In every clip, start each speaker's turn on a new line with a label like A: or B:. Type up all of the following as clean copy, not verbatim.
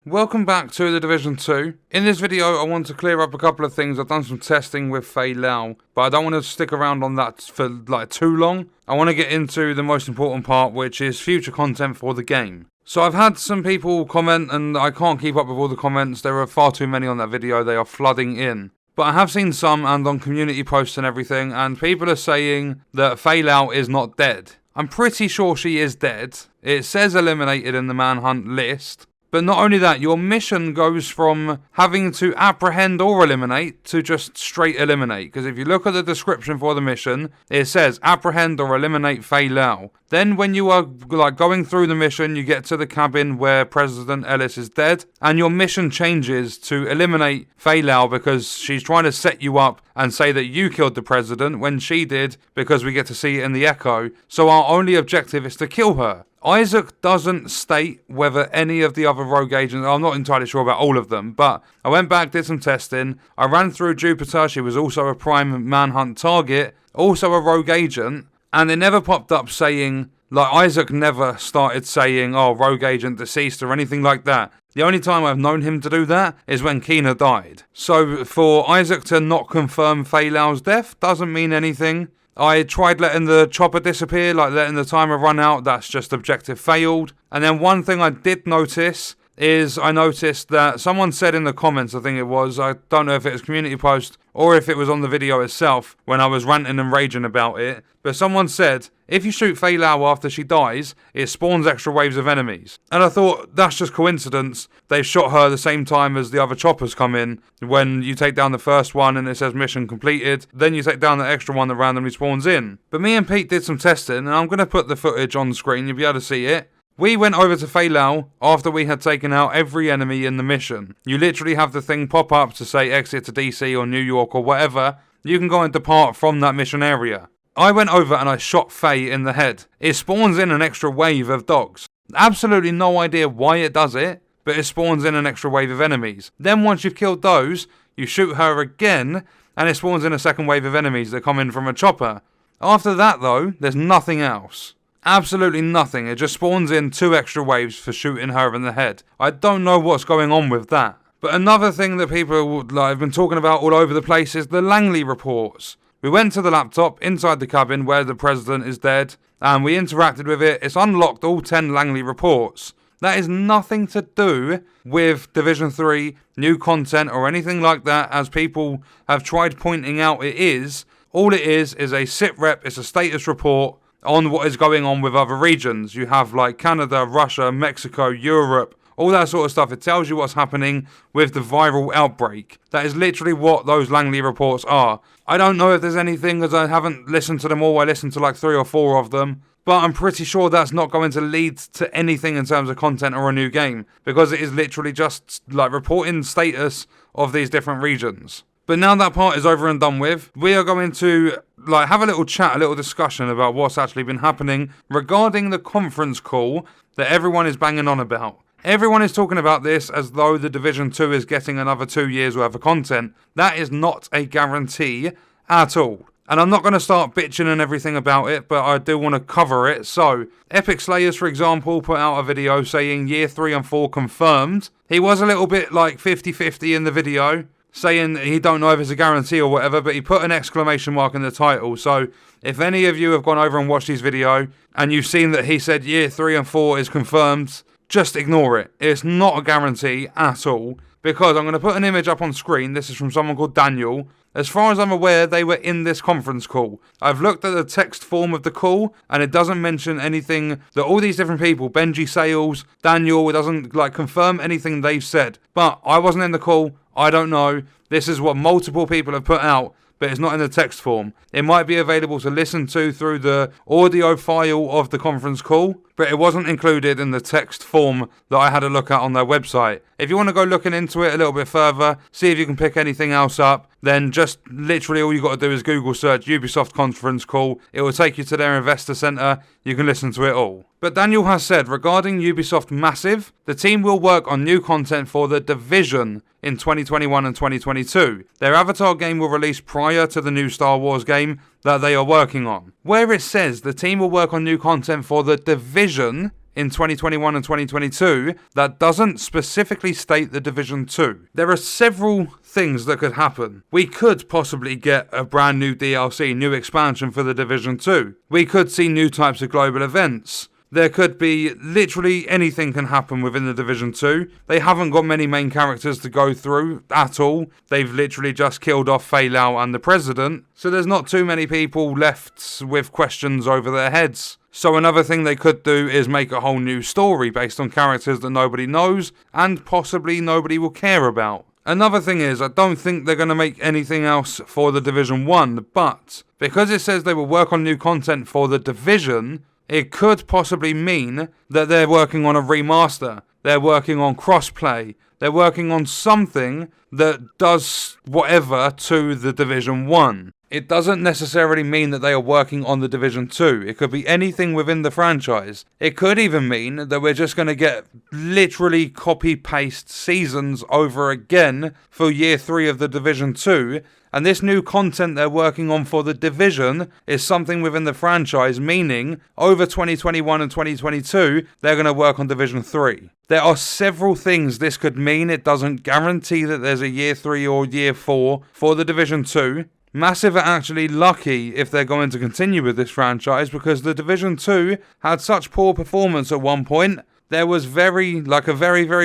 A: Welcome back to The Division 2. In this video I want to clear up a couple of things. I've done some testing with Faye Lau, but I don't want to stick around on that for too long. I want to get into the most important part, which is future content for the game. So I've had some people comment and I can't keep up with all the comments. There are far too many on that video, they are flooding in. But I have seen some and on community posts and everything, and people are saying that Faye Lau is not dead. I'm pretty sure she is dead. It says eliminated in the manhunt list. But not only that, your mission goes from having to apprehend or eliminate to just straight eliminate. Because if you look at the description for the mission, it says apprehend or eliminate Faye Lau. Then when you are going through the mission, you get to the cabin where President Ellis is dead. And your mission changes to eliminate Faye Lau because she's trying to set you up and say that you killed the president when she did, because we get to see it in the echo. So our only objective is to kill her. Isaac doesn't state whether any of the other rogue agents, I'm not entirely sure about all of them, but I went back, did some testing, I ran through Jupiter, she was also a prime manhunt target, also a rogue agent, and it never popped up saying, Isaac never started saying, oh, rogue agent deceased or anything like that. The only time I've known him to do that is when Kina died. So for Isaac to not confirm Faye Lau's death doesn't mean anything. I tried letting the chopper disappear, letting the timer run out. That's just objective failed. And then one thing I did notice is I noticed that someone said in the comments, I think it was, I don't know if it was a community post or if it was on the video itself when I was ranting and raging about it, but someone said, if you shoot Faye Lau after she dies, it spawns extra waves of enemies. And I thought, that's just coincidence. They shot her the same time as the other choppers come in. When you take down the first one and it says mission completed, then you take down the extra one that randomly spawns in. But me and Pete did some testing, and I'm going to put the footage on screen, you'll be able to see it. We went over to Faye Lau after we had taken out every enemy in the mission. You literally have the thing pop up to say exit to DC or New York or whatever. You can go and depart from that mission area. I went over and I shot Faye in the head. It spawns in an extra wave of dogs. Absolutely no idea why it does it, but it spawns in an extra wave of enemies. Then once you've killed those, you shoot her again, and it spawns in a second wave of enemies that come in from a chopper. After that though, there's nothing else. Absolutely nothing. It just spawns in 2 extra waves for shooting her in the head. I don't know what's going on with that. But another thing that people have been talking about all over the place is the Langley reports. We went to the laptop inside the cabin where the president is dead, and we interacted with it. It's unlocked all 10 Langley reports. That is nothing to do with Division 3, new content or anything like that, as people have tried pointing out it is. All it is a sitrep, it's a status report on what is going on with other regions. You have Canada, Russia, Mexico, Europe, all that sort of stuff. It tells you what's happening with the viral outbreak. That is literally what those Langley reports are. I don't know if there's anything, as I haven't listened to them all. I listened to 3 or 4 of them. But I'm pretty sure that's not going to lead to anything in terms of content or a new game, because it is literally just reporting status of these different regions. But now that part is over and done with, we are going to have a little chat, a little discussion about what's actually been happening regarding the conference call that everyone is banging on about. Everyone is talking about this as though the Division 2 is getting another 2 years worth of content. That is not a guarantee at all. And I'm not going to start bitching and everything about it, but I do want to cover it. So, Epic Slayers, for example, put out a video saying year 3 and 4 confirmed. He was a little bit 50-50 in the video, saying he don't know if it's a guarantee or whatever, but he put an exclamation mark in the title. So if any of you have gone over and watched his video and you've seen that he said year 3 and 4 is confirmed, just ignore it. It's not a guarantee at all, because I'm going to put an image up on screen. This is from someone called Daniel. As far as I'm aware, they were in this conference call. I've looked at the text form of the call, and it doesn't mention anything that all these different people, Benji Sales, Daniel, it doesn't confirm anything they've said. But I wasn't in the call. I don't know. This is what multiple people have put out, but it's not in the text form. It might be available to listen to through the audio file of the conference call, but it wasn't included in the text form that I had a look at on their website. If you want to go looking into it a little bit further, see if you can pick anything else up, then just literally all you got to do is Google search Ubisoft conference call. It will take you to their investor centre. You can listen to it all. But Daniel has said, regarding Ubisoft Massive, the team will work on new content for The Division in 2021 and 2022. Their Avatar game will release prior to the new Star Wars game that they are working on. Where it says the team will work on new content for The Division in 2021 and 2022 that doesn't specifically state the Division 2. There are several things that could happen. We could possibly get a brand new DLC, new expansion for the Division 2. We could see new types of global events. There could be literally anything can happen within the Division 2. They haven't got many main characters to go through at all. They've literally just killed off Faye Lau and the President. So there's not too many people left with questions over their heads. So another thing they could do is make a whole new story based on characters that nobody knows and possibly nobody will care about. Another thing is, I don't think they're going to make anything else for the Division 1, but because it says they will work on new content for the Division, it could possibly mean that they're working on a remaster, they're working on crossplay, they're working on something that does whatever to the Division 1. It doesn't necessarily mean that they are working on the Division 2. It could be anything within the franchise. It could even mean that we're just going to get literally copy-paste seasons over again for Year 3 of the Division 2. And this new content they're working on for the Division is something within the franchise, meaning over 2021 and 2022, they're going to work on Division 3. There are several things this could mean. It doesn't guarantee that there's a Year 3 or Year 4 for the Division 2. Massive are actually lucky if they're going to continue with this franchise because the Division 2 had such poor performance at one point. There was a very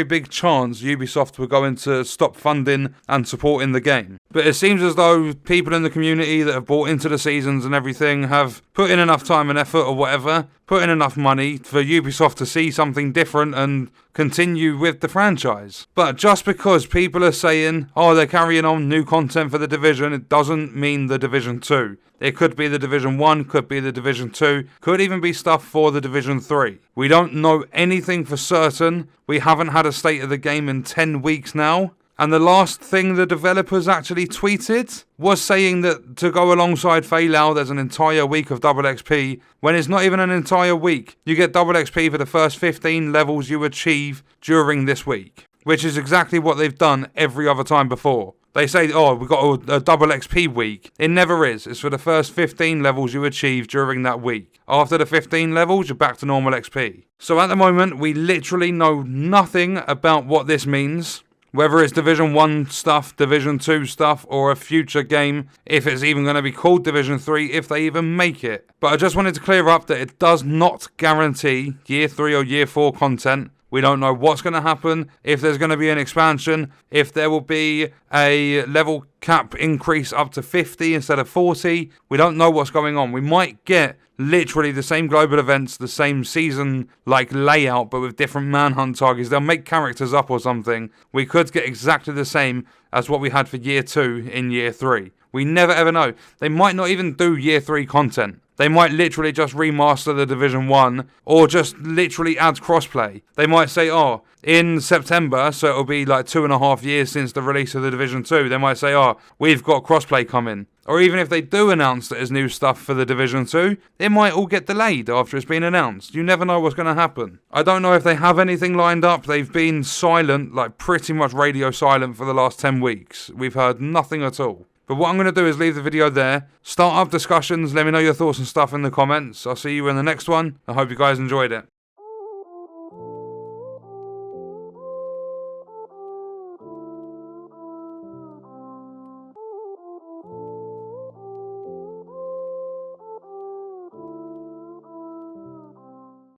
A: big chance Ubisoft were going to stop funding and supporting the game. But it seems as though people in the community that have bought into the seasons and everything have put in enough time and effort or whatever, put in enough money for Ubisoft to see something different and continue with the franchise. But just because people are saying, oh, they're carrying on new content for the Division, it doesn't mean the Division 2. It could be the Division 1, could be the Division 2, could even be stuff for the Division 3. We don't know anything for certain. We haven't had a state of the game in 10 weeks now. And the last thing the developers actually tweeted was saying that to go alongside Faye Lau, there's an entire week of double XP, when it's not even an entire week. You get double XP for the first 15 levels you achieve during this week, which is exactly what they've done every other time before. They say, oh, we've got a double XP week. It never is. It's for the first 15 levels you achieve during that week. After the 15 levels, you're back to normal XP. So at the moment, we literally know nothing about what this means. Whether it's Division 1 stuff, Division 2 stuff, or a future game, if it's even going to be called Division 3, if they even make it. But I just wanted to clear up that it does not guarantee Year 3 or Year 4 content. We don't know what's going to happen, if there's going to be an expansion, if there will be a level cap increase up to 50 instead of 40. We don't know what's going on. We might get literally the same global events, the same season like layout, but with different manhunt targets. They'll make characters up or something. We could get exactly the same as what we had for Year 2 in Year 3. We never ever know. They might not even do Year 3 content. They might literally just remaster the Division 1 or just literally add crossplay. They might say, oh, in September, so it'll be like 2.5 years since the release of the Division 2, they might say, oh, we've got crossplay coming. Or even if they do announce that there's new stuff for the Division 2, it might all get delayed after it's been announced. You never know what's going to happen. I don't know if they have anything lined up. They've been silent, like pretty much radio silent for the last 10 weeks. We've heard nothing at all. But what I'm going to do is leave the video there, start up discussions, let me know your thoughts and stuff in the comments. I'll see you in the next one. I hope you guys enjoyed it.